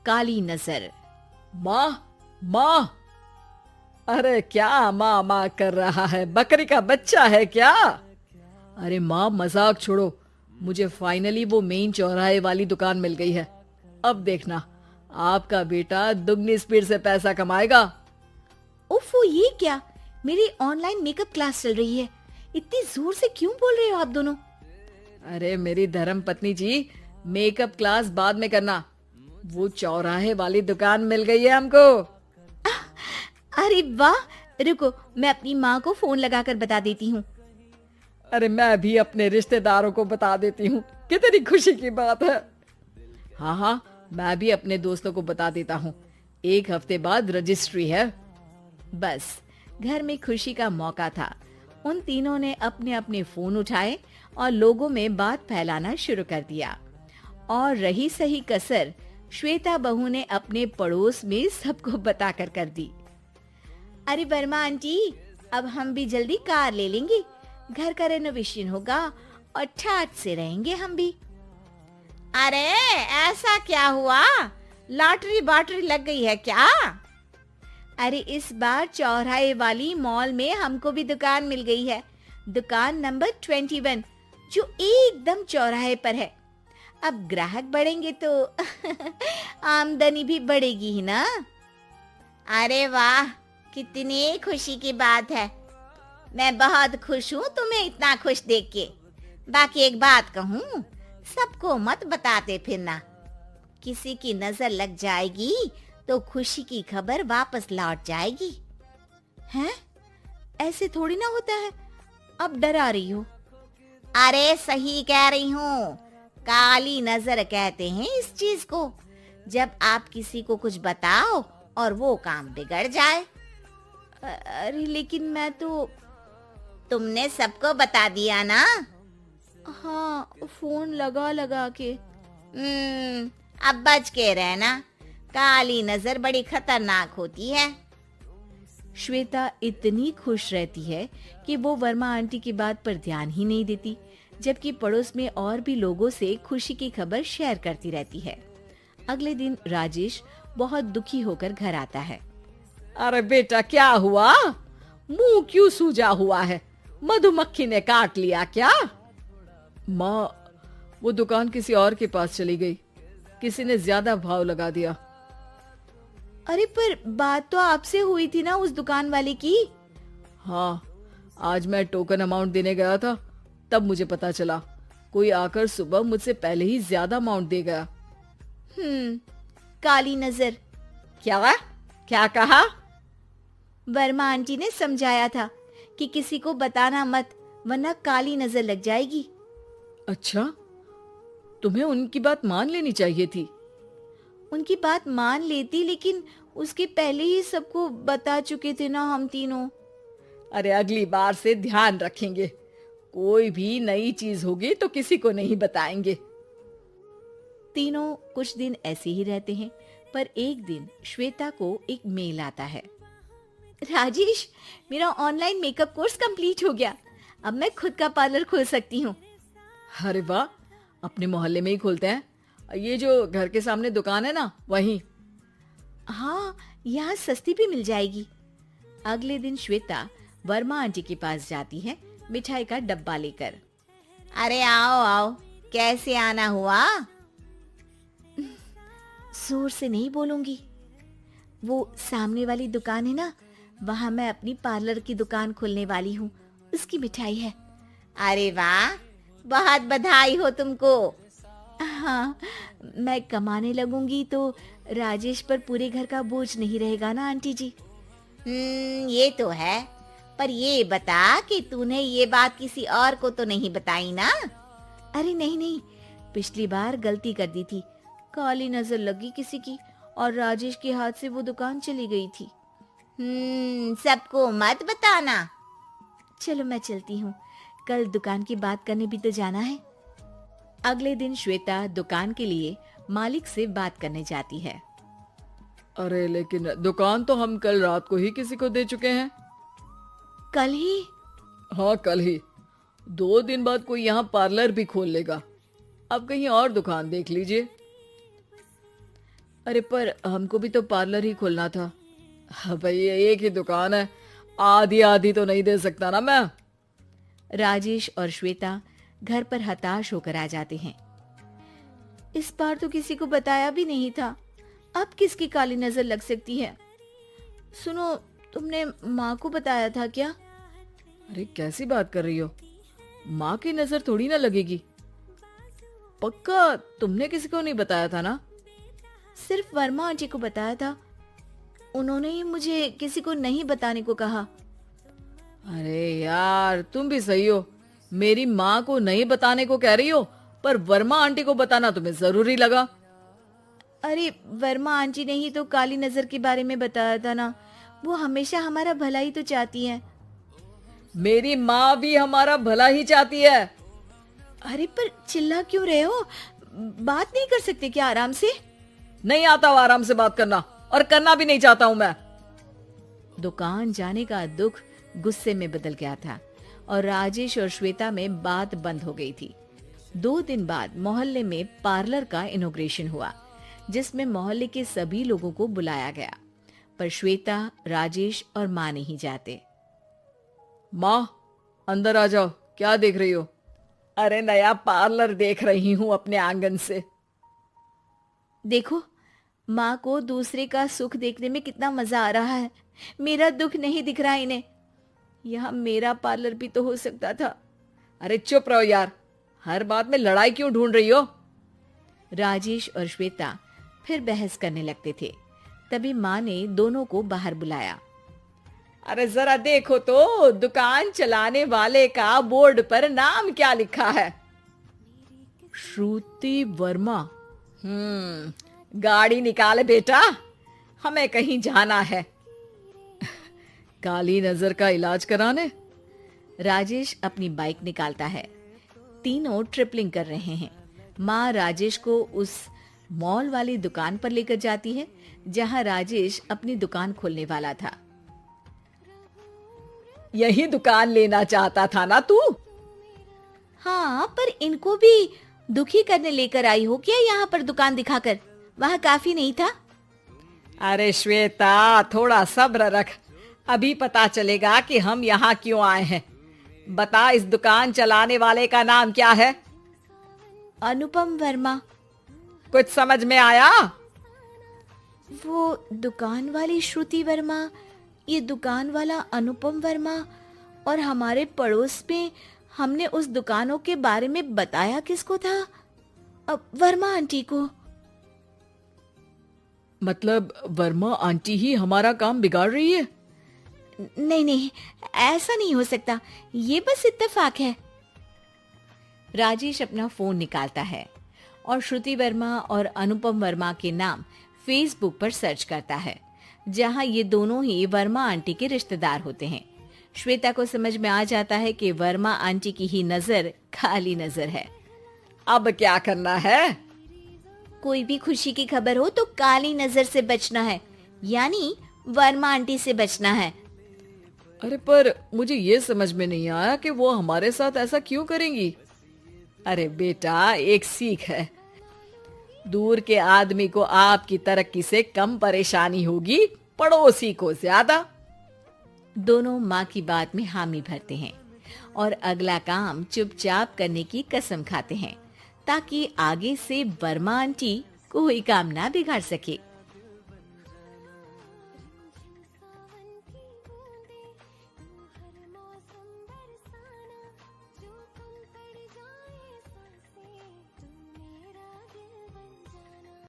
काली नजर। माँ, माँ। अरे क्या माँ माँ कर रहा है? बकरी का बच्चा है क्या? अरे माँ, मजाक छोड़ो। मुझे फाइनली वो मेन चौराहे वाली दुकान मिल गई है। अब देखना, आपका बेटा दुगनी स्पीड से पैसा कमाएगा। ओफो, ये क्या? मेरी ऑनलाइन मेकअप क्लास चल रही है। इतनी जोर से क्यों बोल रहे हो आप दोनों? अरे मेरी धर्म पत्नी जी, मेकअप क्लास बाद में करना। वो चौराहे वाली दुकान मिल गई है हमको। अरे वाह, रुको, मैं अपनी माँ को फोन लगाकर बता देती हूँ। अरे मैं भी अपने रिश्तेदारों को बता देती हूँ। कितनी खुशी की बात है। हाँ हाँ, मैं भी अपने दोस्तों को बता देता हूँ। 1 हफ्ते बाद रजिस्ट्री है। बस, घर में खुशी का मौका था। उन तीनों ने अपने अपने फोन उठाए और लोगों में बात फैलाना शुरू कर दिया। और रही सही कसर श्वेता बहू ने अपने पड़ोस में सबको बताकर कर दी। अरे वर्मा आंटी, अब हम भी जल्दी कार ले लेंगे। घर का रेनोवेशन होगा और ठाट से रहेंगे हम भी। अरे ऐसा क्या हुआ? लॉटरी बाटरी लग गई है क्या? अरे इस बार चौराहे वाली मॉल में हमको भी दुकान मिल गई है। दुकान नंबर 21, जो एकदम चौराहे पर है। अब ग्राहक बढ़ेंगे तो आमदनी भी बढ़ेगी ही ना। अरे वाह, कितनी खुशी की बात है। मैं बहुत खुश हूँ तुम्हें इतना खुश देख के। बाकी एक बात कहूँ, सबको मत बताते फिरना। किसी की नजर लग जाएगी तो खुशी की खबर वापस लौट जाएगी। हैं? ऐसे थोड़ी ना होता है। अब डरा रही हो। अरे सही कह रही हूँ, काली नजर कहते हैं इस चीज को। जब आप किसी को कुछ बताओ और वो काम बिगड़ जाए। अरे लेकिन मैं तो। तुमने सबको बता दिया ना? हाँ, फोन लगा लगा के। अब बच के रहना, काली नजर बड़ी खतरनाक होती है। श्वेता इतनी खुश रहती है कि वो वर्मा आंटी की बात पर ध्यान ही नहीं देती, जबकि पड़ोस में और भी लोगों से खुशी की खबर शेयर करती रहती है। अगले दिन राजेश बहुत दुखी होकर घर आता है। अरे बेटा, क्या हुआ? मुंह क्यों सूजा हुआ है? मधुमक्खी ने काट लिया क्या? माँ, वो दुकान किसी और के पास चली गई। किसी ने ज्यादा भाव लगा दिया। अरे पर बात तो आपसे हुई थी ना उस दुकान वाले की। हाँ, आज मैं टोकन अमाउंट देने गया था, तब मुझे पता चला। कोई आकर सुबह मुझसे पहले ही ज्यादा अमाउंट दे गया। काली नजर। क्या क्या कहा? वर्मा आंटी ने समझाया था कि किसी को बताना मत, वरना काली नजर लग जाएगी। अच्छा, तुम्हें उनकी बात मान लेनी चाहिए थी। उनकी बात मान लेती, लेकिन उसके पहले ही सबको बता चुके थे ना हम तीनों। अरे अगली बार से ध्यान रखेंगे। कोई भी नई चीज होगी तो किसी को नहीं बताएंगे। तीनों कुछ दिन ऐसे ही रहते हैं, पर एक दिन श्वेता को एक मेल आता है। राजेश, मेरा ऑनलाइन मेकअप कोर्स कंप्लीट हो गया। अब मैं खुद का पार्लर खोल सकती हूँ। अरे वाह, अपने मोहल्ले में ही खोलते हैं। ये जो घर के सामने दुकान है ना, वहीं। हाँ, यहाँ सस्ती भी मिल जाएगी। अगले दिन श्वेता वर्मा आंटी के पास जाती है, मिठाई का डब्बा लेकर। अरे आओ आओ, कैसे आना हुआ? जोर से नहीं बोलूंगी। वो सामने वाली दुकान है ना, वहाँ मैं अपनी पार्लर की दुकान खोलने वाली हूँ। उसकी मिठाई है। अरे वाह, बहुत बधाई हो तुमको। हाँ, मैं कमाने लगूंगी तो राजेश पर पूरे घर का बोझ नहीं रहेगा ना आंटी जी। ये तो है, पर ये बता कि तूने ये बात किसी और को तो नहीं बताई ना? अरे नहीं नहीं, पिछली बार गलती कर दी थी। काली नजर लगी किसी की और राजेश के हाथ से वो दुकान चली गई थी। सबको मत बताना। चलो मैं चलती हूँ, कल दुकान की बात करने भी तो जाना है। अगले दिन श्वेता दुकान के लिए मालिक से बात करने जाती है। अरे लेकिन दुकान तो हम कल रात को ही किसी को दे चुके हैं। कल ही? हाँ, कल ही। 2 दिन बाद कोई यहाँ पार्लर भी खोल लेगा। अब कहीं और दुकान देख लीजिए। अरे पर हमको भी तो पार्लर ही खोलना था। हाँ भाई, एक ही दुकान है, आधी आधी तो नहीं दे सकता ना मैं। राजेश और श्वेता घर पर हताश होकर आ जाते हैं। इस बार तो किसी को बताया भी नहीं था, अब किसकी काली नजर लग सकती है। सुनो, तुमने माँ को बताया था क्या? अरे कैसी बात कर रही हो, माँ की नजर थोड़ी ना लगेगी। पक्का तुमने किसी को नहीं बताया था ना? सिर्फ वर्मा आंटी को बताया था, उन्होंने ही मुझे किसी को नहीं बताने को कहा। अरे यार, तुम भी सही हो, मेरी माँ को नहीं बताने को कह रही हो, पर वर्मा आंटी को बताना तुम्हें जरूरी लगा। अरे वर्मा आंटी ने ही तो काली नजर के बारे में बताया था ना, वो हमेशा हमारा भला ही तो चाहती है। मेरी माँ भी हमारा भला ही चाहती है। अरे पर चिल्ला क्यों रहे हो, बात नहीं कर सकते क्या आराम से? नहीं आता वो आराम से बात करना, और करना भी नहीं चाहता हूं मैं। दुकान जाने का दुख गुस्से में बदल गया था और राजेश और श्वेता में बात बंद हो गई थी। 2 दिन बाद मोहल्ले में पार्लर का इनॉग्रेशन हुआ, जिसमें मोहल्ले के सभी लोगों को बुलाया गया, पर श्वेता, राजेश और माँ नहीं जाते। माँ, अंदर आ जाओ, क्या देख रही हो? अरे नया पार्लर देख रही हूँ अपने आंगन से। देखो, माँ को दूसरे का सुख देखने में कितना मजा आ रहा है, मेरा दुख नहीं दिख रहा इन्हें। यहाँ मेरा पार्लर भी तो हो सकता था। अरे चुप रहो यार, हर बात में लड़ाई क्यों ढूंढ रही हो? राजेश और श्वेता फिर बहस करने लगते थे। तभी माँ ने दोनों को बाहर बुलाया। अरे जरा देखो तो, दुकान चलाने वाले का बोर्ड पर नाम क्या लिखा है? श्रुति वर्मा। गाड़ी निकाले बेटा, हमें कहीं जाना है। काली नजर का इलाज कराने। राजेश अपनी बाइक निकालता है। तीनों ट्रिपलिंग कर रहे हैं। माँ राजेश को उस मॉल वाली दुकान पर लेकर जाती है जहां राजेश अपनी दुकान खोलने वाला था। यही दुकान लेना चाहता था ना तू? हाँ, पर इनको भी दुखी करने लेकर आई हो क्या यहाँ पर दुकान दिखाकर? वहाँ काफी नहीं था? अरे श्वेता, थोड़ा सब्र रख, अभी पता चलेगा कि हम यहाँ क्यों आए हैं। बता, इस दुकान चलाने वाले का नाम क्या है? अनुपम वर्मा। कुछ समझ में आया? वो दुकान वाली श्रुति वर्मा, ये दुकान वाला अनुपम वर्मा, और हमारे पड़ोस में हमने उस दुकानों के बारे में बताया किसको था? अब वर्मा आंटी को। मतलब वर्मा आंटी ही हमारा काम बिगाड़ रही है? नहीं नहीं, ऐसा नहीं हो सकता, ये बस इत्तेफाक है। राजेश अपना फोन निकालता है और श्रुति वर्मा और अनुपम वर्मा के नाम फेसबुक पर सर्च करता है, जहां ये दोनों ही वर्मा आंटी के रिश्तेदार होते हैं। श्वेता को समझ में आ जाता है कि वर्मा आंटी की ही नजर काली नजर है। अब क्या करना है? कोई भी खुशी की खबर हो तो काली नजर से बचना है, यानी वर्मा आंटी से बचना है। अरे पर मुझे ये समझ में नहीं आया कि वो हमारे साथ ऐसा क्यों करेंगी। अरे बेटा, एक सीख है, दूर के आदमी को आपकी तरक्की से कम परेशानी होगी, पड़ोसी को ज्यादा। दोनों माँ की बात में हामी भरते हैं और अगला काम चुपचाप करने की कसम खाते हैं, ताकि आगे से वर्मा आंटी कोई काम ना बिगाड़ सके।